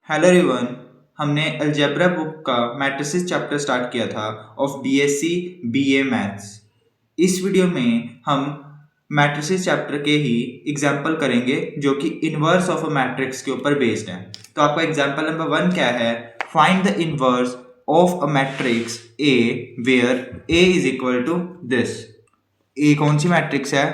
Hello everyone. हमने algebra book का matrices chapter start किया था ऑफ बीएससी बीए मैथ्स। इस वीडियो में हम मैट्रिसेस चैप्टर के ही एग्जाम्पल करेंगे जो कि इनवर्स ऑफ अ मैट्रिक्स के ऊपर बेस्ड है। तो आपका एग्जाम्पल नंबर 1 क्या है? Find the inverse of a matrix A where A is equal to this. A कौन सी मैट्रिक्स है?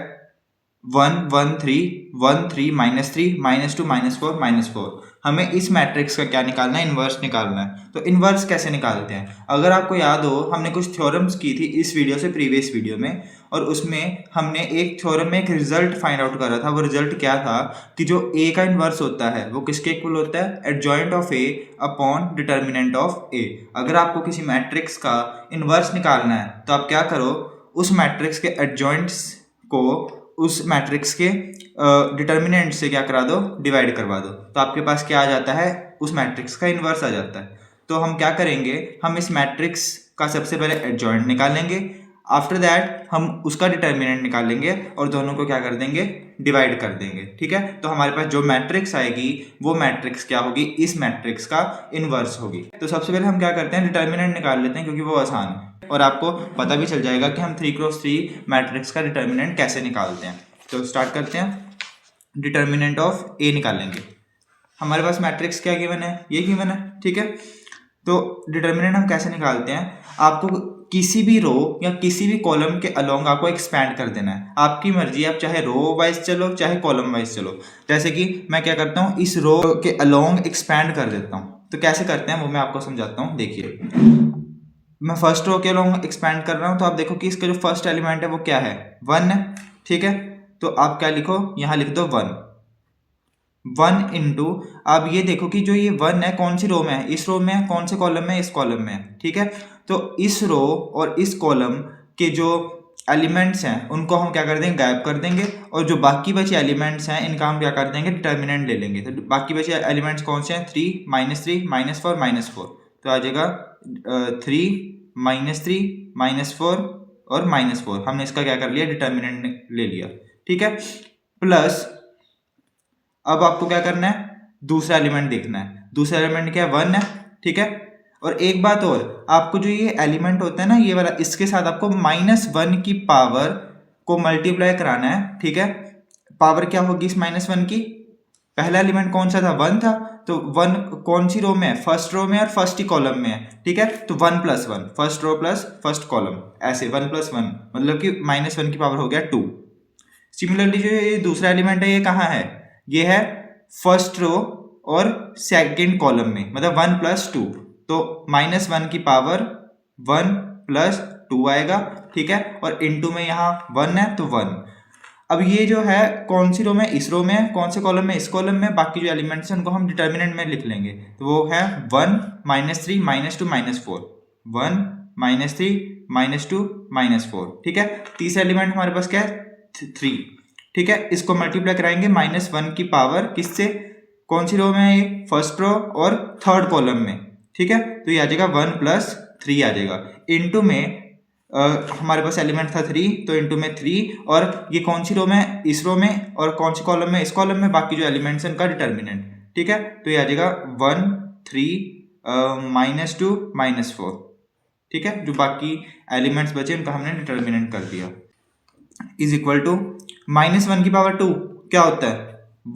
1 1 3 1 3 -3 -2 -4 -4। हमें इस मैट्रिक्स का क्या निकालना है? इन्वर्स निकालना है। तो इन्वर्स कैसे निकालते हैं? अगर आपको याद हो, हमने कुछ थ्योरम्स की थी इस वीडियो से प्रीवियस वीडियो में, और उसमें हमने एक थ्योरम में एक रिजल्ट फाइंड आउट करा था। वो रिजल्ट क्या था कि जो ए का इन्वर्स होता है वो किसके इक्वल होता है? Adjoint of A upon determinant of A. अगर आपको किसी मैट्रिक्स का इन्वर्स निकालना है तो आप क्या करो, उस मैट्रिक्स के एडजॉइंट्स को उस मैट्रिक्स के डिटर्मिनेंट से क्या करा दो? डिवाइड करवा दो। तो आपके पास क्या आ जाता है? उस मैट्रिक्स का इन्वर्स आ जाता है। तो हम क्या करेंगे, हम इस मैट्रिक्स का सबसे पहले एडजॉइंट निकालेंगे, आफ्टर दैट हम उसका डिटर्मिनेंट निकालेंगे और दोनों को क्या कर देंगे? डिवाइड कर देंगे। ठीक है, तो हमारे पास जो मैट्रिक्स आएगी वो मैट्रिक्स क्या होगी? इस मैट्रिक्स का इनवर्स होगी। तो सबसे पहले हम क्या करते हैं? डिटर्मिनेंट निकाल लेते हैं क्योंकि वो आसान है और आपको पता भी चल जाएगा कि हम 3x3 मैट्रिक्स का डिटर्मिनेंट कैसे निकालते हैं। तो स्टार्ट करते हैं। डिटर्मिनेंट ऑफ ए निकालेंगे। हमारे पास मैट्रिक्स क्या गिवन है? ये गिवन है। ठीक है, तो डिटर्मिनेंट हम कैसे निकालते हैं? आपको किसी भी रो या किसी भी कॉलम के अलोंग आपको एक्सपैंड कर देना है। आपकी मर्जी, आप चाहे रो वाइज चलो चाहे कॉलम वाइज चलो। जैसे कि मैं क्या करता हूँ, इस रो के अलोंग एक्सपैंड कर देता हूँ। तो कैसे करते हैं वो मैं आपको समझाता हूँ। देखिए, मैं फर्स्ट रो के अलोंग एक्सपैंड कर रहा हूँ तो आप देखो कि इसका जो फर्स्ट एलिमेंट है वो क्या है? 1 है। ठीक है, तो आप क्या लिखो? यहाँ लिख दो 1 इंटू, अब ये देखो कि जो ये 1 है कौन सी रो में है? इस रो में है। कौन से कॉलम में? इस कॉलम में है। ठीक है, तो इस रो और इस कॉलम के जो एलिमेंट्स हैं उनको हम क्या कर देंगे? गायब कर देंगे, और जो बाकी बचे एलिमेंट्स हैं इनका हम क्या कर देंगे? डिटर्मिनेंट ले लेंगे। तो बाकी बचे एलिमेंट्स कौन से हैं? 3 -3 -4 -4। तो आ जाएगा 3 -3 -4 और -4। हमने इसका क्या कर लिया? डिटर्मिनेंट ले लिया। ठीक है, प्लस अब आपको क्या करना है? दूसरा एलिमेंट देखना है। दूसरा एलिमेंट क्या है? 1 है। ठीक है, और एक बात और, आपको जो ये एलिमेंट होता है ना, ये वाला, इसके साथ आपको -1 की पावर को मल्टीप्लाई कराना है। ठीक है, पावर क्या होगी इस -1 की? पहला एलिमेंट कौन सा था? 1 था। तो 1 कौन सी रो में है? फर्स्ट रो में और फर्स्ट ही कॉलम में है। ठीक है, तो 1 + 1, first row plus first column, ऐसे 1 + 1 मतलब कि -1 की पावर हो गया 2। सिमिलरली जो ये दूसरा एलिमेंट है ये कहाँ है? ये है फर्स्ट रो और सेकंड कॉलम में, मतलब 1 + 2। तो -1 की पावर 1 + 2 आएगा। ठीक है, और इनटू में यहाँ 1 है तो 1। अब ये जो है कौन सी रो में? इस रो में है। कौन से कॉलम में? इस कॉलम में। बाकी जो एलिमेंट्स हैं उनको हम डिटर्मिनेंट में लिख लेंगे। तो वो है 1 -3 -2 -4, 1 -3 -2 -4। ठीक है, तीसरा एलिमेंट हमारे पास क्या है? 3। ठीक है, इसको मल्टीप्लाई कराएंगे -1 की पावर किससे? कौन सी रो में है ये? फर्स्ट रो और थर्ड कॉलम में। ठीक है, तो ये आ जाएगा 1 + 3 आ जाएगा। इनटू में हमारे पास एलिमेंट था 3, तो इनटू में 3, और ये कौन सी रो में? इस रो में। और कौन सी कॉलम में? इस कॉलम में। बाकी जो एलिमेंट्स हैं उनका डिटर्मिनेंट। ठीक है, तो ये आ जाएगा 1 3 -2 -4। ठीक है, जो बाकी एलिमेंट्स बचे उनका हमने डिटर्मिनेंट कर दिया। इज इक्वल टू -1 की पावर 2 क्या होता है?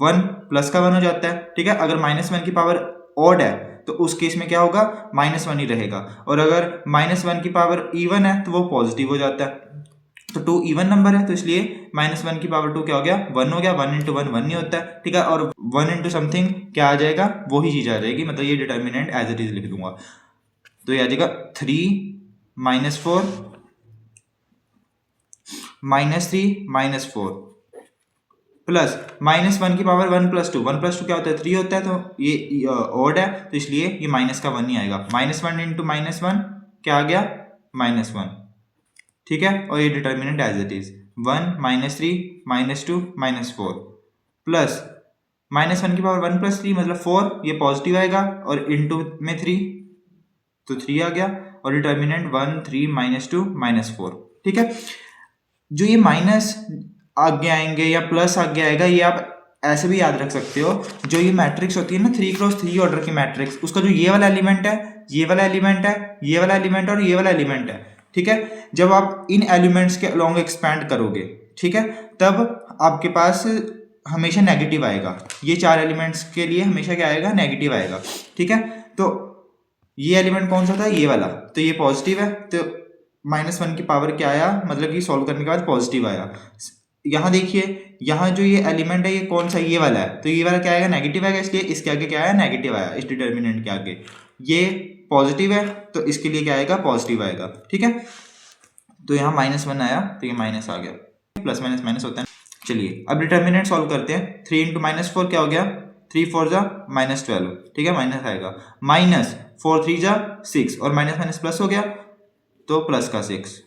1 प्लस का 1 हो जाता है। ठीक है, अगर -1 की पावर ऑड है तो उस केस में क्या होगा? -1 ही रहेगा, और अगर -1 की पावर इवन है तो वो पॉजिटिव हो जाता है। तो 2 इवन नंबर है, तो इसलिए -1 की पावर 2 क्या हो गया? 1 हो गया। 1 × 1 1 नहीं होता है। ठीक है, और 1 × समथिंग क्या आ जाएगा? वही चीज आ जाएगी, मतलब ये डिटर्मिनेंट एज इट इज लिख दूंगा। तो ये आ जाएगा 3 -4 -3 -4 प्लस -1 की पावर 1 + 2। 1 + 2 क्या होता है? 3 होता है, तो ये ऑड है तो इसलिए ये माइनस का 1 ही आएगा। -1 × -1 क्या आ गया? -1। ठीक है, और ये determinant as it is 1 -3 -2 -4 plus -1 की पावर 1 + 3 मतलब 4, ये पॉजिटिव आएगा, और इनटू में 3 तो 3 आ गया, और डिटर्मिनेंट 1 3 -2 -4। ठीक है, जो ये माइनस आगे आएंगे या प्लस आगे आएगा, ये आप ऐसे भी याद रख सकते हो, जो ये मैट्रिक्स होती है ना 3x3 ऑर्डर की मैट्रिक्स, उसका जो ये वाला एलिमेंट है, ये वाला एलिमेंट है, ये वाला एलिमेंट और ये वाला एलिमेंट है, ठीक है। जब आप इन एलिमेंट्स के अलोंग एक्सपैंड करोगे, ठीक है, तब आपके पास हमेशा नेगेटिव आएगा। ये 4 एलिमेंट्स के लिए हमेशा क्या आएगा, नेगेटिव आएगा, ठीक है। तो ये एलिमेंट कौन सा था, ये वाला, तो ये पॉजिटिव है, तो -1 की पावर क्या आया, मतलब कि सॉल्व करने के बाद पॉजिटिव आया। यहाँ देखिए, यहाँ जो ये एलिमेंट है ये कौन सा, ये वाला है, तो ये वाला क्या आएगा, नेगेटिव आएगा, इसलिए इसके आगे क्या आया, नेगेटिव आया इस डिटर्मिनेंट के आगे। ये पॉजिटिव है तो इसके लिए क्या आएगा, पॉजिटिव आएगा, ठीक है। तो यहाँ -1 आया तो ये माइनस आ गया, प्लस माइनस माइनस होता है। चलिए अब डिटर्मिनेंट सॉल्व करते हैं। 3 × -4 क्या हो गया, 3 4 जा -12, ठीक है, माइनस आएगा, -4 3 जा 6 और माइनस माइनस प्लस हो गया तो प्लस का 6,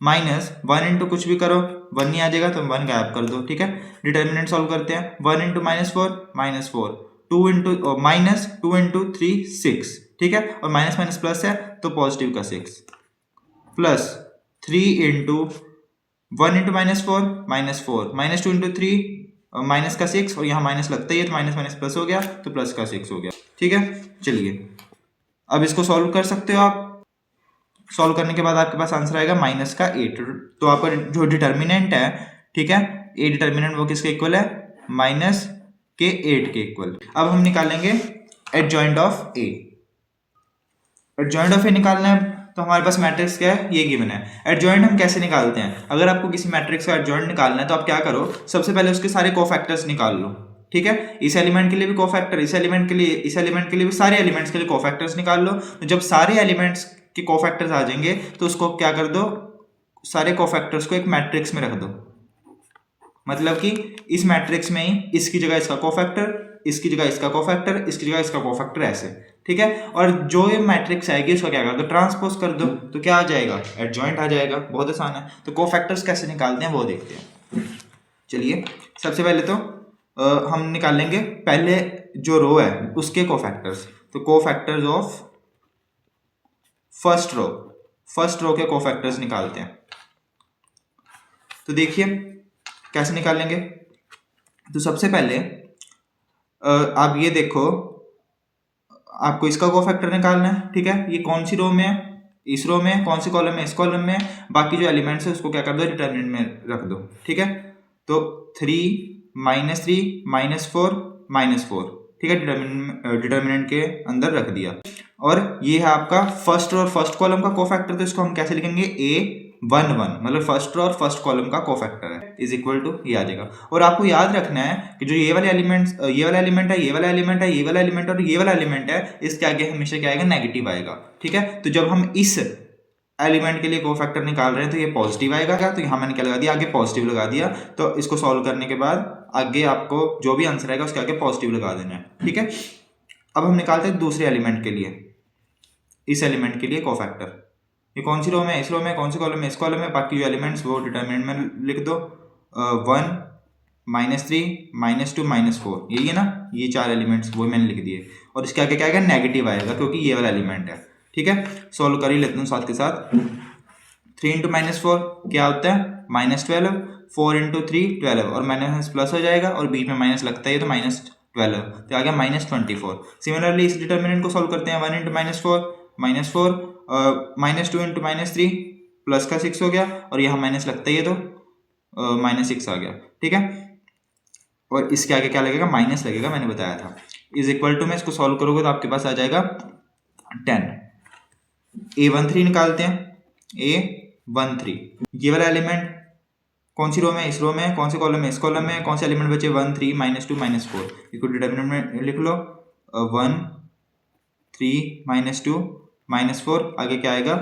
-1 इंटू कुछ भी करो 1 नहीं आ जाएगा तो 1 गायब कर दो, ठीक है। डिटर्मिनेंट सॉल्व करते हैं। 1 × -4 -4, 2 इंटू 3 6, ठीक है, और माइनस माइनस प्लस है तो पॉजिटिव का 6, प्लस 3 इंटू 1 × -4 -4, -2 इंटू 3 माइनस का 6, और यहाँ माइनस लगता ही है तो माइनस माइनस प्लस हो गया तो प्लस का 6 हो गया, ठीक है। चलिए अब इसको सॉल्व कर सकते हो आप। सॉल्व करने के बाद आपके पास आंसर आएगा -8। तो आपका जो डिटर्मिनेंट है, ठीक है, ए डिटर्मिनेंट वो किसके इक्वल है, -8 के इक्वल। अब हम निकालेंगे adjoint of A. Adjoint of A निकालना है तो हमारे पास मैट्रिक्स क्या है, ये गिवन है। एडजॉइंट हम कैसे निकालते हैं, अगर आपको किसी मैट्रिक्स का एडजॉइंट निकालना है तो आप क्या करो, सबसे पहले उसके सारे कोफैक्टर्स निकाल लो, ठीक है। इस एलिमेंट के लिए भी कोफैक्टर, इस एलिमेंट के लिए, इस एलिमेंट के लिए भी, सारे एलिमेंट्स के लिए कोफैक्टर्स निकाल लो। तो जब सारे एलिमेंट्स के कोफैक्टर्स आ जाएंगे तो उसको क्या कर दो, सारे कोफैक्टर्स को एक मैट्रिक्स में रख दो। मतलब कि इस मैट्रिक्स में ही इसकी जगह इसका कोफैक्टर, इसकी जगह इसका कोफैक्टर, इसकी जगह इसका कोफैक्टर, ऐसे, ठीक है। और जो ये मैट्रिक्स आएगी उसका क्या कर दो, ट्रांसपोज कर दो, तो क्या आ जाएगा, एडजॉइंट आ जाएगा। बहुत आसान है। तो कोफैक्टर्स कैसे निकालते हैं वो देखते हैं। चलिए सबसे पहले तो हम निकालेंगे पहले जो रो है उसके कोफैक्टर्स। तो कोफैक्टर्स ऑफ फर्स्ट रो के कोफैक्टर्स निकालते हैं। तो देखिए कैसे निकालेंगे। तो सबसे पहले आप ये देखो, आपको इसका कोफैक्टर निकालना है, ठीक है। ये कौन सी रो में है, इस रो में, कौन सी कॉलम में, इस कॉलम में। बाकी जो एलिमेंट्स है उसको क्या कर दो, डिटर्मिनेंट में रख दो, ठीक है। तो 3 -4 -4, ठीक है, डिटर्मिनेंट के अंदर रख दिया। और ये है आपका फर्स्ट रो और फर्स्ट कॉलम का कोफैक्टर। तो इसको हम कैसे लिखेंगे, A11, मतलब फर्स्ट रो और फर्स्ट कॉलम का कोफैक्टर है, इज इक्वल टू, ये आ जाएगा। और आपको याद रखना है कि जो ये वाले एलिमेंट्स, ये वाला एलिमेंट है, ये वाला एलिमेंट है, ये वाला एलिमेंट और ये वाला एलिमेंट है, इसके आगे हमेशा क्या आएगा, नेगेटिव आएगा, ठीक है। तो जब हम इस एलिमेंट के लिए कोफैक्टर निकाल रहे हैं तो ये पॉजिटिव आएगा, तो यहाँ मैंने क्या लगा दिया, आगे पॉजिटिव लगा दिया। तो इसको सॉल्व करने के बाद आगे आपको जो भी आंसर आएगा उसके आगे पॉजिटिव लगा देना है, ठीक है। अब हम निकालते हैं दूसरे एलिमेंट के लिए, इस एलिमेंट के लिए कोफैक्टर। ये कौन सी रो में, इस रो में, कौन सी कॉलम में, इस कॉलम में। बाकी जो एलिमेंट्स वो डिटरमिनेंट में लिख दो। 1 -3 -2 -4, यही है ना, ये 4 एलिमेंट्स वो मैंने लिख दिए। और इसके आगे क्या आएगा, नेगेटिव आएगा, क्योंकि ये वाला एलिमेंट है, ठीक है। सॉल्व कर ही लेते हैं साथ के साथ। 3 × -4 क्या होता है, -12, 4 × 3 12, और माइनस प्लस हो जाएगा और बीच में माइनस लगता है तो -12, तो आ गया -24। सिमिलरली इस डिटर्मिनेंट को सॉल्व करते हैं। 1 × -4 -4, -2 × -3 प्लस का 6 हो गया, और यहाँ माइनस लगता ही है तो -6 आ गया, ठीक है। और इसके आगे क्या लगेगा, माइनस लगेगा, मैंने बताया था। इज इक्वल टू में इसको सॉल्व करोगे तो आपके पास आ जाएगा 10। A13 निकालते हैं। A13 ये वाला एलिमेंट कौन सी रो में, इस रो में, कौन से कॉलम में, इस कॉलम में, कौन से एलिमेंट बचे, 1 3 -2 -4। इसको डिटरमिनेंट में लिख लो। 1 3 -2 -4, आगे क्या आएगा,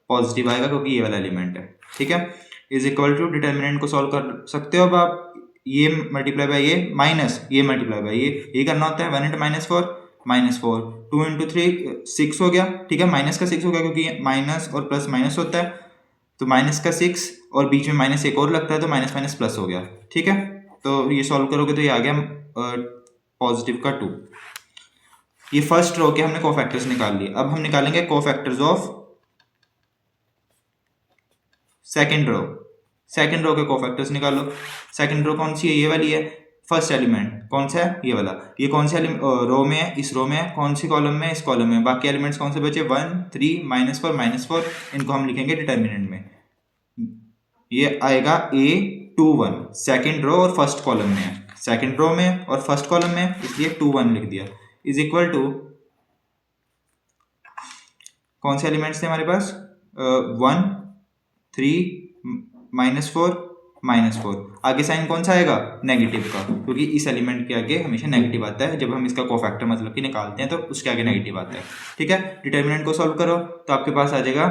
पॉजिटिव आएगा, क्योंकि ये वाला एलिमेंट है, ठीक है। इज इक्वल टू, डिटरमिनेंट को सॉल्व कर सकते हो अब आप। ये मल्टीप्लाई बाय ये, माइनस ये मल्टीप्लाई बाय ये करना होता है। 1 × -4 -4, 2 × 3 6 हो गया, ठीक है। माइनस का 6 हो गया क्योंकि माइनस और प्लस माइनस होता है, तो माइनस का 6 और बीच में माइनस एक और लगता है तो माइनस माइनस प्लस हो गया, ठीक है। तो ये सॉल्व करोगे तो ये आ गया पॉजिटिव का 2। ये फर्स्ट रो के हमने कोफैक्टर्स निकाल लिए। अब हम निकालेंगे कोफैक्टर्स ऑफ सेकंड रो के कोफैक्टर्स निकालो। सेकंड रो कौन सी है, ये वाली है। फर्स्ट एलिमेंट कौन सा है, ये वाला, ये कौन सा रो में है, इस रो में है, कौन सी कॉलम में, इस कॉलम में। बाकी एलिमेंट्स कौन से बचे, 1 3 -4 -4, इनको हम लिखेंगे डिटर्मिनेंट में। ये आएगा A21 सेकेंड रो और फर्स्ट कॉलम में है, सेकेंड रो में और फर्स्ट कॉलम में, इसलिए 21 लिख दिया, इज इक्वल टू कौन से एलिमेंट्स थे हमारे पास, 1 3 -4 -4। आगे साइन कौन सा आएगा, नेगेटिव का, क्योंकि इस एलिमेंट के आगे हमेशा नेगेटिव आता है जब हम इसका कोफैक्टर मतलब कि निकालते हैं, तो उसके आगे नेगेटिव आता है। ठीक है, डिटर्मिनेंट को सॉल्व करो तो आपके पास आ जाएगा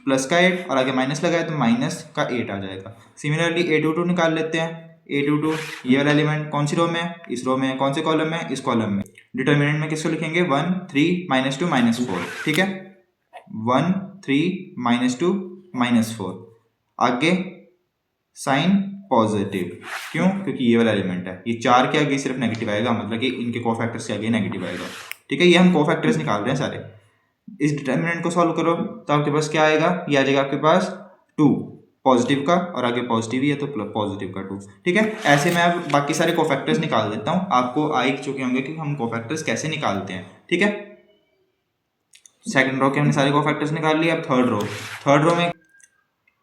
प्लस का 8 और आगे माइनस लगाए तो माइनस का 8 आ जाएगा। सिमिलरली A22 निकाल लेते हैं। A22 ये वाला एलिमेंट कौन सी रो में है, इस रो में है, कौन से कॉलम में, इस कॉलम में। डिटर्मिनेंट में किसको लिखेंगे, 1 3 -2 -4। ठीक है, 1 3 -2 -4। आगे साइन पॉजिटिव, क्यों, क्योंकि ये वाला एलिमेंट है, ये 4 के आगे सिर्फ नेगेटिव आएगा, मतलब कि इनके कोफैक्टर्स के आगे नेगेटिव आएगा। ठीक है, ये हम कोफैक्टर्स निकाल रहे हैं सारे। इस डिटर्मिनेंट को सॉल्व करो तो आपके पास क्या आएगा, ये आ जाएगा आपके पास 2 पॉजिटिव का, और आगे पॉजिटिव ही है तो पॉजिटिव का 2। ठीक है, ऐसे मैं अब बाकी सारे कोफैक्टर्स निकाल देता हूँ, आपको आ ही चुके होंगे कि हम कोफैक्टर्स कैसे निकालते हैं। ठीक है, सेकंड रो के हमने सारे कोफैक्टर्स निकाल लिए। अब थर्ड रो में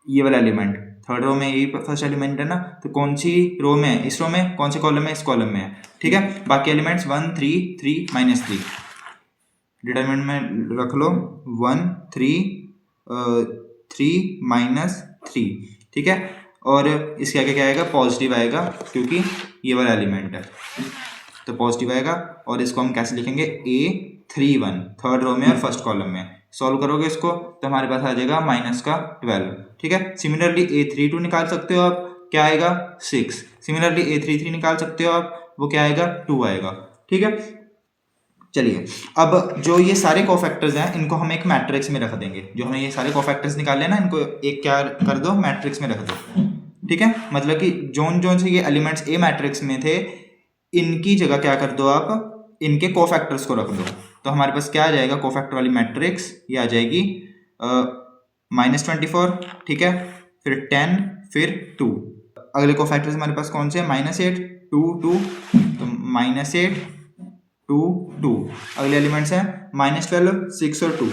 ये वाला एलिमेंट, थर्ड रो में यही फर्स्ट एलिमेंट है ना, तो कौन सी रो में है, इस रो में, कौन से कॉलम में, इस कॉलम में है। ठीक है, बाकी एलिमेंट्स 1 3 3 -3 डिटरमिनेंट में रख लो, 1 3 3 -3। ठीक है, और इसके आगे क्या आएगा, पॉजिटिव आएगा, क्योंकि ये वाला एलिमेंट है तो पॉजिटिव आएगा। और इसको हम कैसे लिखेंगे, A31 थर्ड रो में और फर्स्ट कॉलम में। सॉल्व करोगे इसको तो हमारे पास आ जाएगा माइनस का 12। ठीक है, सिमिलरली A32 निकाल सकते हो आप, क्या आएगा 6। सिमिलरली A33 निकाल सकते हो आप, वो क्या आएगा 2 आएगा। ठीक है, चलिए अब जो ये सारे कोफैक्टर्स हैं इनको हम एक मैट्रिक्स में रख देंगे। जो हमें ये सारे कोफैक्टर्स निकाले ना, इनको एक क्या कर दो, मैट्रिक्स में रख दो। ठीक है, मतलब कि जोन जोन से ये एलिमेंट्स ए मैट्रिक्स में थे, इनकी जगह क्या कर दो आप, इनके कोफैक्टर्स को रख दो। तो हमारे पास क्या आ जाएगा, कोफैक्टर वाली मैट्रिक्स ये आ जाएगी -24। ठीक है, फिर 10, फिर 2। अगले कोफैक्टर्स हमारे पास कौन से हैं, -8 2 2, तो -8 2 2। अगले एलिमेंट्स हैं -12 6 और 2,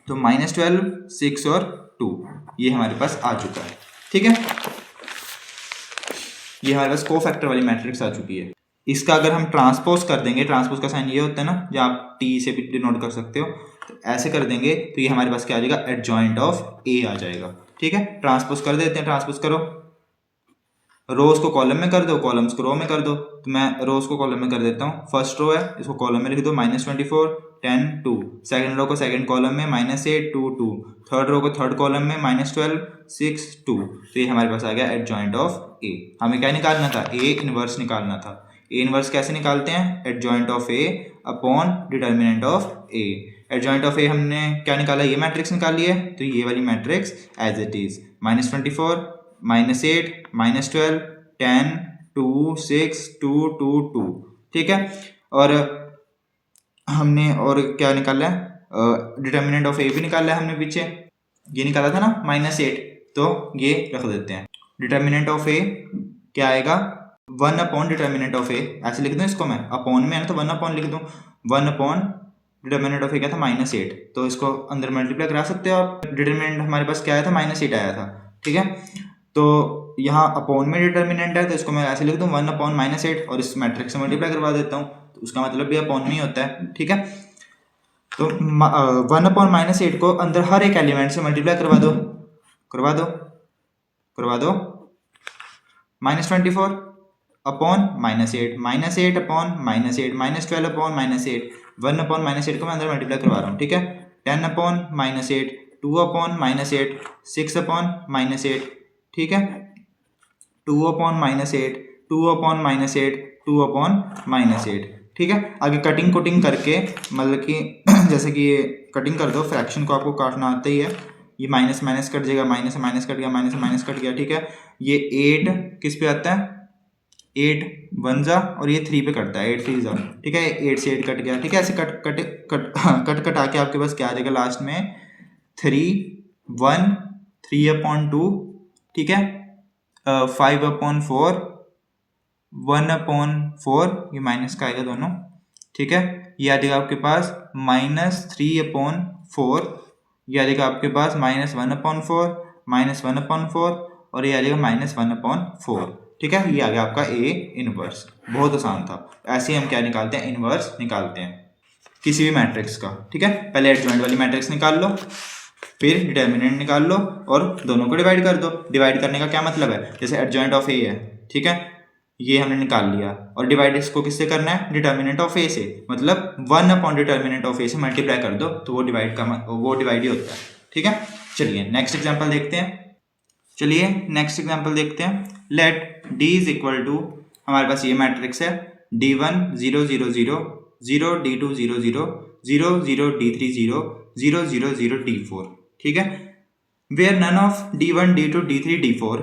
तो -12 6 और 2, ये हमारे पास आ चुका है। ठीक है, ये हमारे पास कोफैक्टर वाली मैट्रिक्स आ चुकी है। इसका अगर हम ट्रांसपोज कर देंगे, ट्रांसपोज का साइन ये होता है ना, जो आप टी से भी डिनोट कर सकते हो, तो ऐसे कर देंगे तो ये हमारे पास क्या आ जाएगा, एडजॉइंट ऑफ ए आ जाएगा। ठीक है, ट्रांसपोज कर देते हैं, ट्रांसपोज करो, रोज को कॉलम में कर दो, कॉलम्स को रो में कर दो। तो मैं रोज को कॉलम में कर देता हूँ। फर्स्ट रो है, इसको कॉलम में लिख दो, -24 10 2। सेकंड रो को सेकंड कॉलम में -8 2 2। थर्ड रो को थर्ड कॉलम में -12 6 2। तो ये हमारे पास आ गया एडजॉइंट ऑफ ए। हमें क्या निकालना था, ए इनवर्स निकालना था। ए इनवर्स कैसे निकालते हैं, adjoint of A upon determinant of A. Adjoint of A हमने क्या निकाला, ये मैट्रिक्स निकाली है, तो ये वाली मैट्रिक्स एज इट इज, -24 -8 -12 10 2 6 2 2 2। ठीक है, और हमने और क्या निकाला है, डिटर्मिनेंट ऑफ ए भी निकाला है हमने पीछे, ये निकाला था ना -8, तो ये रख देते हैं। डिटर्मिनेंट ऑफ ए क्या आएगा, 1 अपॉन डिटर्मिनेंट ऑफ ए, ऐसे लिख दूँ इसको मैं, अपॉन में है ना तो 1 अपॉन लिख दूँ, 1 अपॉन डिटर्मिनेंट ऑफ ए क्या था, -8, तो इसको अंदर मल्टीप्लाई करा सकते हो आप। डिटर्मिनेंट हमारे पास क्या आया था, -8 आया था। ठीक है, तो यहाँ अपॉन में डिटर्मिनेंट है, तो इसको मैं ऐसे लिख दूँ 1 अपॉन -8, और इस मैट्रिक्स से मल्टीप्लाई करवा देता हूँ, तो उसका मतलब भी अपॉन में ही होता है। ठीक है, तो 1 अपॉन -8 को अंदर हर एक एलिमेंट से मल्टीप्लाई करवा दो -24 अपॉन -8 -8 अपॉन -8 -12 अपॉन -8, 1 अपॉन -8 को मैं अंदर मल्टीप्लाई करवा रहा हूँ। ठीक है, 10 अपॉन -8 2 अपॉन -8 6 अपॉन -8। ठीक है, 2 अपॉन -8 2 अपॉन -8 2 अपॉन -8। ठीक है, आगे कटिंग कुटिंग करके, मतलब कि जैसे कि ये कटिंग कर दो, फ्रैक्शन को आपको काटना आता ही है, ये माइनस माइनस कट जाएगा, माइनस से माइनस कट गया, माइनस से माइनस कट गया। ठीक है, ये 8 किस पे आता है, 8 1 जा, और ये 3 पे कटता है, 8 3 जा। ठीक है, 8 से 8 कट गया। ठीक है, ऐसे कट कटा के आपके पास क्या आ जाएगा लास्ट में, 3 1 3 अपॉन 2। ठीक है, 5 अपॉन 4 1/4, ये माइनस का आएगा दोनों, ठीक है। ये आ जाएगा आपके पास -3/4, ये आ जाएगा आपके पास -1/4, -1/4, और ये आ जाएगा -1/4, ठीक है। ये आ गया आपका ए इनवर्स। बहुत आसान था। ऐसे ही हम क्या निकालते हैं, इनवर्स निकालते हैं किसी भी मैट्रिक्स का, ठीक है। पहले एडजॉइंट वाली मैट्रिक्स निकाल लो, फिर डिटर्मिनेंट निकाल लो और दोनों को डिवाइड कर दो। डिवाइड करने का क्या मतलब है, जैसे एडजॉइंट ऑफ ए है, ठीक है, ये हमने निकाल लिया, और डिवाइड इसको किससे करना है, डिटर्मिनेंट ऑफ ए से, मतलब 1 डिटर्मिनेंट ऑफ ए से मल्टीप्लाई कर दो तो वो डिवाइड ही होता है, ठीक है। चलिए नेक्स्ट एग्जांपल देखते हैं। Let D is equal to, हमारे पास ये मैट्रिक्स है, d1 0 0 0 0 d2 0 0 0 0 d3 0 0 0 0 d4, ठीक है। Where none of d1 d2 d3 d4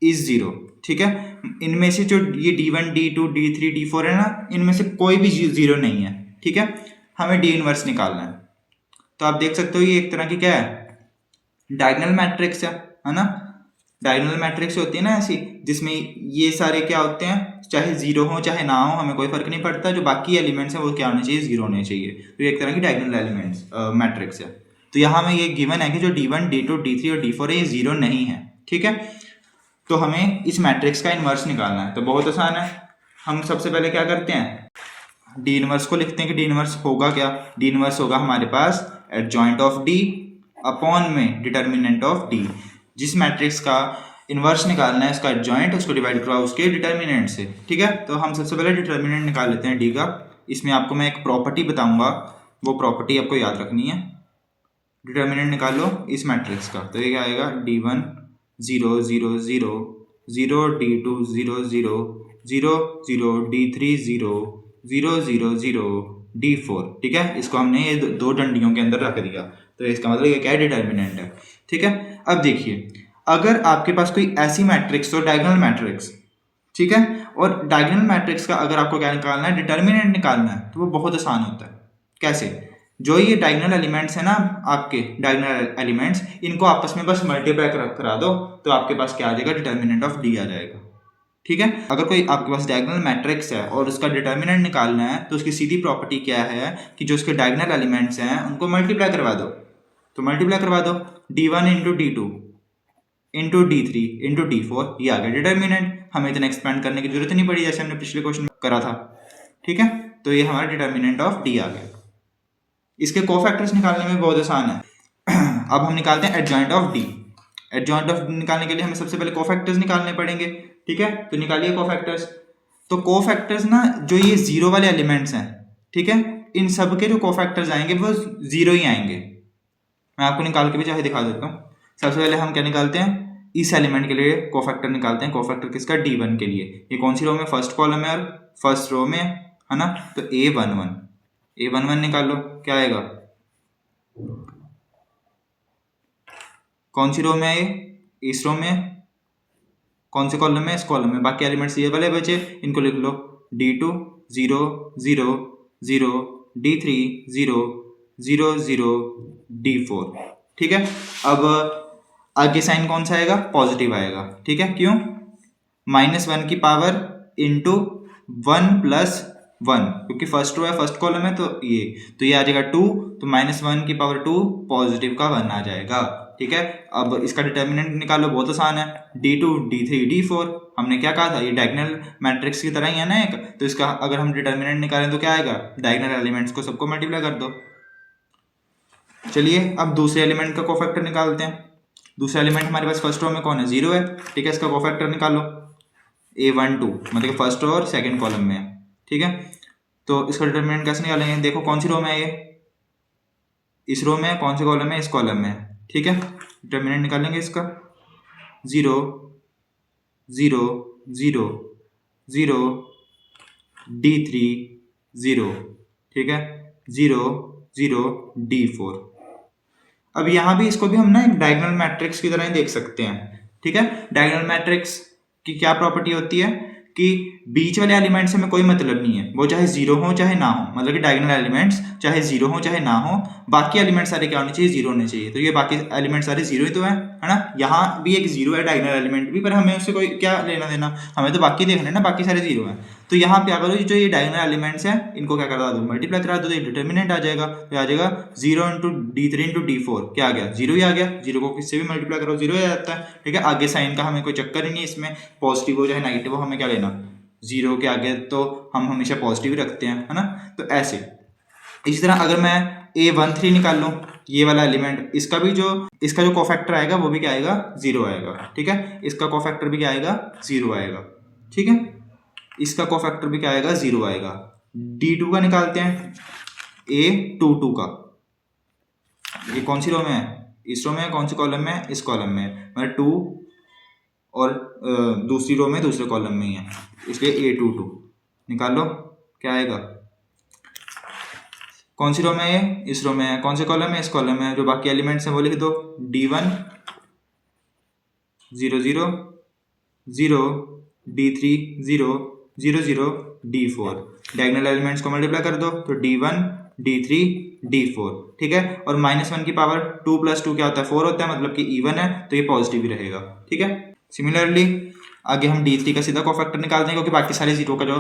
is 0, ठीक है। इनमें से जो ये d1 d2 d3 d4 है ना, इनमें से कोई भी 0 नहीं है, ठीक है। हमें डी इनवर्स निकालना है। तो आप देख सकते हो ये एक तरह की क्या है, डायगोनल मैट्रिक्स है ना। डायगोनल मैट्रिक्स होती है ना ऐसी, जिसमें ये सारे क्या होते हैं, चाहे जीरो हो चाहे ना हो, हमें कोई फर्क नहीं पड़ता, जो बाकी एलिमेंट्स हैं वो क्या होने चाहिए, जीरो होने चाहिए। तो एक तरह की डायगोनल एलिमेंट्स मैट्रिक्स है। तो यहाँ में ये गिवन है कि जो d1 d2 d3 और d4 है ये जीरो नहीं है, ठीक है। तो हमें इस मैट्रिक्स का इनवर्स निकालना है। तो बहुत आसान है, हम सबसे पहले क्या करते हैं, डी इनवर्स को लिखते हैं कि डी इनवर्स होगा क्या, डी इनवर्स होगा हमारे पास एडजॉइंट ऑफ डी अपॉन में डिटर्मिनेंट ऑफ डी। जिस मैट्रिक्स का इनवर्स निकालना है उसका एडजॉइंट, उसको डिवाइड करवाओ उसके डिटर्मिनेंट से, ठीक है। तो हम सबसे पहले डिटर्मिनेंट निकाल लेते हैं डी का। इसमें आपको मैं एक प्रॉपर्टी बताऊंगा, वो प्रॉपर्टी आपको याद रखनी है। डिटर्मिनेंट निकालो इस मैट्रिक्स का, तो ये क्या आएगा, d1 0 0 0 0 d2 0 0 0 0 d3 0 0 0 0 d4, ठीक है। इसको हमने ये दो डंडियों के अंदर रख दिया, तो इसका मतलब ये क्या है, डिटर्मिनेंट है, ठीक है। अब देखिए, अगर आपके पास कोई ऐसी मैट्रिक्स हो, डायगोनल मैट्रिक्स, ठीक है, और डायगोनल मैट्रिक्स का अगर आपको क्या निकालना है, डिटर्मिनेंट निकालना है, तो वो बहुत आसान होता है। कैसे, जो ये डायगोनल एलिमेंट्स है ना, आपके डायगोनल एलिमेंट्स, इनको आपस में बस मल्टीप्लाई करा दो तो आपके पास क्या आ जाएगा, डिटर्मिनेंट ऑफ डी आ जाएगा, ठीक है। अगर कोई आपके पास डायगोनल मैट्रिक्स है और उसका डिटर्मिनेंट निकालना है, तो उसकी सीधी प्रॉपर्टी क्या है कि जो उसके डायगोनल एलिमेंट्स हैं उनको मल्टीप्लाई करवा दो। तो मल्टीप्लाई करवा दो, d1 into d2 into d3 into d4, ये आ गया डिटर्मिनेंट। हमें इतना एक्सपेंड करने की जरूरत नहीं पड़ी, जैसे हमने पिछले क्वेश्चन में करा था, ठीक है। तो ये हमारा डिटर्मिनेंट ऑफ डी आ गया। इसके कोफैक्टर्स निकालने में बहुत आसान है। अब हम निकालते हैं adjoint of D. Adjoint of D निकालने के लिए हमें सबसे पहले कोफैक्टर्स निकालने पड़ेंगे, ठीक है। तो निकालिए कोफैक्टर्स। तो कोफैक्टर्स ना, जो ये जीरो वाले एलिमेंट्स हैं, ठीक है, इन सब के जो कोफैक्टर्स आएंगे वो जीरो ही आएंगे। मैं आपको निकाल के भी चाहे दिखा देता हूँ। सबसे पहले हम क्या निकालते हैं, इस एलिमेंट के लिए कोफैक्टर निकालते हैं। कोफैक्टर किसका, d1 के लिए। ये कौन सी रो में, फर्स्ट कॉलम में और फर्स्ट रो में है ना। तो a11 निकाल लो, क्या आएगा, कौन सी रो में है ये, इस रो में। कौन से कॉलम में, इस कॉलम में। बाकी एलिमेंट्स ये वाले बचे, इनको लिख लो, d2 0 0 0 d3 0 0 0 d4, ठीक है। अब आगे साइन कौन सा आएगा, पॉजिटिव आएगा, ठीक है। क्यों, -1 की पावर इंटू 1 प्लस 1, क्योंकि फर्स्ट रो है, फर्स्ट कॉलम है, तो ये आ जाएगा 2, तो -1 की पावर 2 पॉजिटिव का 1 आ जाएगा, ठीक है। अब इसका डिटर्मिनेंट निकालो, बहुत आसान है, d2 d3 d4। हमने क्या कहा था, ये डायगोनल मैट्रिक्स की तरह ही है ना एक, तो इसका अगर हम डिटर्मिनेंट निकालें तो क्या आएगा, डायगोनल एलिमेंट्स को सबको मल्टीप्लाई कर दो। चलिए अब दूसरे एलिमेंट का कोफैक्टर निकालते हैं। दूसरा एलिमेंट हमारे पास फर्स्ट रो में कौन है, 0 है, ठीक है। इसका कोफैक्टर निकालो, a12, मतलब फर्स्ट रो और सेकंड कॉलम में है, ठीक है। तो इसका डिटर्मिनेंट कैसे निकालेंगे, देखो कौन सी रो में है, ये इस रो में है, कौन से कॉलम में, इस कॉलम में है, ठीक है। डिटर्मिनेंट निकालेंगे इसका, 0 0 0 0 d3 0, ठीक है, 0 0 d4। अब यहाँ भी इसको भी हम ना एक डायगोनल मैट्रिक्स की तरह ही देख सकते हैं, ठीक है। डायगोनल मैट्रिक्स की क्या प्रॉपर्टी होती है कि बीच वाले एलिमेंट से हमें कोई मतलब नहीं है, वो चाहे जीरो हो चाहे ना हो, मतलब कि डायगोनल एलिमेंट्स चाहे जीरो हो चाहे ना हो, बाकी एलिमेंट सारे क्या होने चाहिए, जीरो होने चाहिए। तो ये बाकी एलिमेंट सारे जीरो ही तो है ना। यहाँ भी एक जीरो है डायगोनल एलिमेंट भी, पर हमें उससे कोई क्या लेना देना, हमें तो बाकी देखना है ना, बाकी सारे जीरो हैं। तो यहाँ क्या करो, जो ये डायगोनल एलिमेंट्स हैं इनको क्या करा दो, मल्टीप्लाई करा दो, तो डिटर्मिनेंट आ जाएगा। तो आ जाएगा 0 इंटू d3 इंटू d4, क्या आ गया, जीरो ही आ गया। जीरो को किससे भी मल्टीप्लाई करो जीरो ही आ जाता है, ठीक है। आगे साइन का हमें कोई चक्कर ही नहीं है इसमें, पॉजिटिव हो चाहे नेगेटिव हो, हमें क्या लेना, जीरो के आगे तो हम हमेशा पॉजिटिव ही रखते हैं, है ना। तो ऐसे इसी तरह अगर मैं A13 निकाल लूँ, ये वाला एलिमेंट, इसका जो कोफैक्टर आएगा वो भी क्या आएगा, जीरो आएगा, ठीक है। इसका कोफैक्टर भी क्या आएगा, जीरो आएगा, ठीक है। इसका कोफैक्टर भी क्या आएगा, जीरो आएगा। D2 का निकालते हैं, A22 का, ये कौन सी रो में है, इस रो में है, कौन सी कॉलम में है, इस कॉलम में है, मतलब 2 और दूसरी रो में दूसरे कॉलम में ही है, इसलिए A22 निकाल लो, क्या आएगा, कौन सी रो में है, इस रो में है, कौन से कॉलम में, इस कॉलम में है। जो बाकी एलिमेंट्स हैं वो लिख दो, D1 0 0 0, D3 0 0 0, D4, diagonal elements को मल्टीप्लाई कर दो तो D1 D3 D4, ठीक है। और -1 की पावर 2 + 2 क्या होता है, 4 होता है, मतलब कि इवन है, तो ये पॉजिटिव ही रहेगा, ठीक है। सिमिलरली आगे हम D3 का सीधा कोफैक्टर निकाल देंगे, क्योंकि बाकी सारे जीरो का जो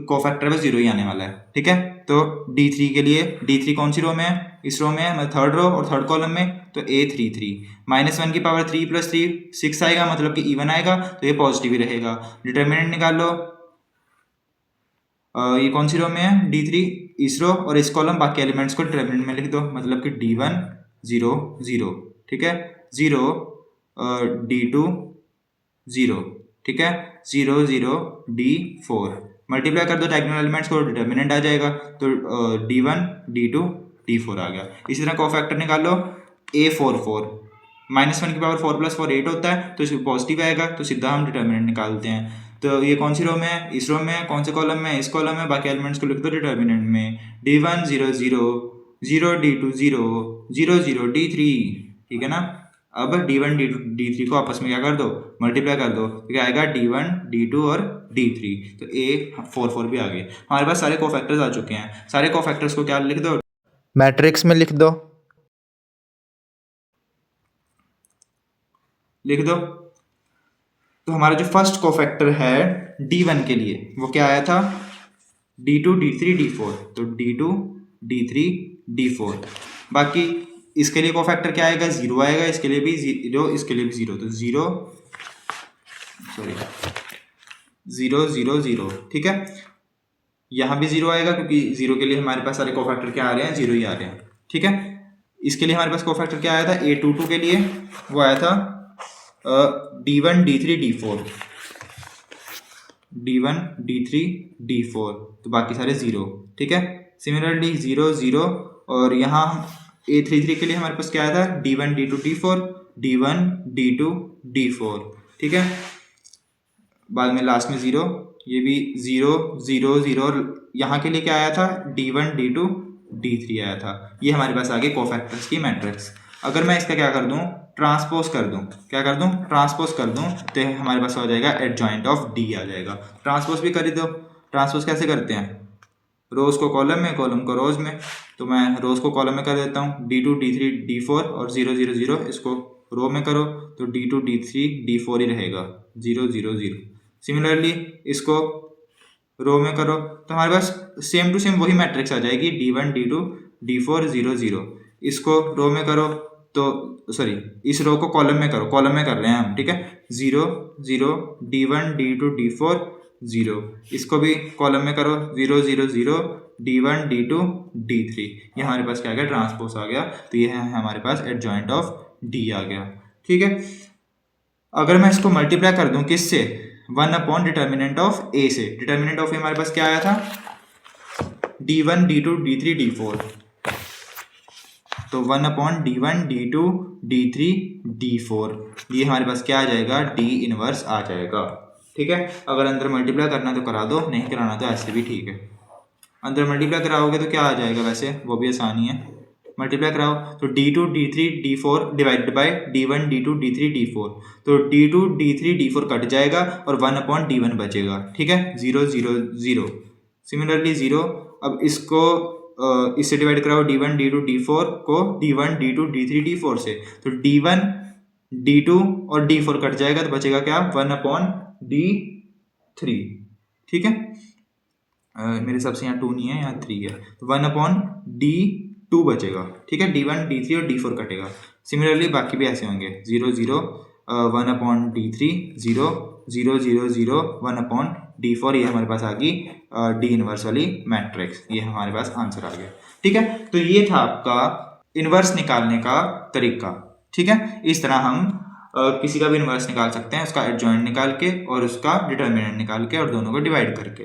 कोफैक्टर है वो जीरो ही आने वाला है, ठीक है। तो D3 के लिए, D3 कौन सी रो में है, इस रो में है, मतलब थर्ड रो और थर्ड कॉलम में, तो A33, -1 की पावर 3 + 3 6 आएगा, मतलब कि इवन आएगा, तो ये पॉजिटिव ही रहेगा। डिटर्मिनेंट निकाल लो, ये कौन सी रो में है, D3 इस रो और इस कॉलम, बाकी एलिमेंट्स को डिटर्मिनेंट में लिख दो, मतलब कि D1 0 0, ठीक है, 0 D2 0, ठीक है, 0 0 D4, मल्टीप्लाई कर दो डायगोनल एलिमेंट्स को, डिटर्मिनेंट आ जाएगा, तो D1 D2 D4 आ गया। इसी तरह कोफैक्टर निकाल लो, A44, -1 की पावर 4 + 4 8 होता है, तो इसमें पॉजिटिव आएगा, तो सीधा हम डिटर्मिनेंट निकालते हैं। तो ये कौन सी रो में है, इस रो में है, कौन से कॉलम में, इस कॉलम में, बाकी एलिमेंट्स को लिख दो डिटर्मिनेंट में, D1 0 0 0 D2 0 0 0 D3, ठीक है ना। अब D1 D2 D3 को आपस में क्या कर दो, मल्टीप्लाई कर दो, तो क्या आएगा, D1 D2 और D3, तो A44 भी आ गए। हमारे पास सारे कोफैक्टर्स आ चुके हैं। सारे कोफैक्टर्स को क्या लिख दो, मैट्रिक्स में लिख दो, तो हमारा जो फर्स्ट कोफैक्टर है D1 के लिए वो क्या आया था, D2 D3 D4, तो D2 D3 D4। बाकी इसके लिए कोफैक्टर क्या आएगा, जीरो आएगा, इसके लिए भी जीरो, इसके लिए भी जीरो, तो 0 0 0, ठीक है। यहाँ भी जीरो आएगा, क्योंकि जीरो के लिए हमारे पास सारे कोफैक्टर क्या आ रहे हैं, जीरो ही आ रहे हैं, ठीक है। इसके लिए हमारे पास कोफैक्टर क्या आया था, A22 के लिए वो आया था D1 D3 D4, D1 D3 D4, तो बाकी सारे जीरो, ठीक है। सिमिलरली 0 0, और यहाँ A33 के लिए हमारे पास क्या आया था, D1 D2 D4, D1 D2 D4, ठीक है। बाद में लास्ट में 0, ये भी 0 0 0, और यहाँ के लिए क्या आया था, D1 D2 D3 आया था। ये हमारे पास आ गए कोफैक्टर्स की मैट्रिक्स। अगर मैं इसका क्या कर दूँ, ट्रांसपोज कर दूँ, क्या कर दूँ, ट्रांसपोज कर दूँ, तो हमारे पास हो जाएगा एडजॉइंट ऑफ D आ जाएगा। ट्रांसपोज भी कर दो। ट्रांसपोज कैसे करते हैं, रोज को कॉलम में, कॉलम को रोज में, तो मैं रोज को कॉलम में कर देता हूँ, D2 D3 D4 और 0 0 0 इसको रो में करो, तो D2 D3 D4 ही रहेगा, 0 0 0। सिमिलरली इसको रो में करो, तो हमारे पास सेम टू सेम वही मैट्रिक्स आ जाएगी, D1 D2 D4 0 0। इसको रो में करो, तो सॉरी इस रो को कॉलम में करो, कॉलम में कर रहे हैं हम, ठीक है, 0 0 D1 D2 D4 0। इसको भी कॉलम में करो, 0 0 0 D1 D2 D3। ये हमारे पास क्या आ गया, ट्रांसपोज आ गया, तो ये है हमारे पास एडजॉइंट ऑफ D आ गया, ठीक है। अगर मैं इसको मल्टीप्लाई कर दूं किससे, 1 अपॉन डिटर्मिनेंट ऑफ A से। डिटर्मिनेंट ऑफ A हमारे पास क्या आया था, D1 D2 D3 D4, तो 1 upon D1 D2 D3 D4, ये हमारे पास क्या आ जाएगा, D इनवर्स आ जाएगा, ठीक है। अगर अंदर मल्टीप्लाई करना तो करा दो, नहीं कराना तो ऐसे भी ठीक है। अंदर मल्टीप्लाई कराओगे तो क्या आ जाएगा, वैसे वो भी आसानी है, मल्टीप्लाई कराओ तो d2 d3 d4 divided by d1 d2 d3 d4, तो d2 d3 d4 कट जाएगा और 1/d1 बचेगा। ठीक है, 0 0 0। सिमिलरली 0, अब इसको इससे डिवाइड कराओ d1 d2 d4 को d1 d2 d3 d4 से, तो d1 d2 और d4 कट जाएगा तो बचेगा क्या, 1/d3। ठीक है, मेरे हिसाब से यहाँ 2 नहीं है, यहाँ 3 है, तो 1/d2 बचेगा। ठीक है, d1 d3 और d4 कटेगा। सिमिलरली बाकी भी ऐसे होंगे 0 0 1/d3 0 0 0 0 1/d4। ये हमारे पास आ गई डी इनवर्स वाली मैट्रिक्स, ये हमारे पास आंसर आ गया। ठीक है, तो ये था आपका इनवर्स निकालने का तरीका। ठीक है, इस तरह हम किसी का भी इनवर्स निकाल सकते हैं, उसका एडजॉइंट निकाल के और उसका डिटर्मिनेंट निकाल के और दोनों को डिवाइड करके।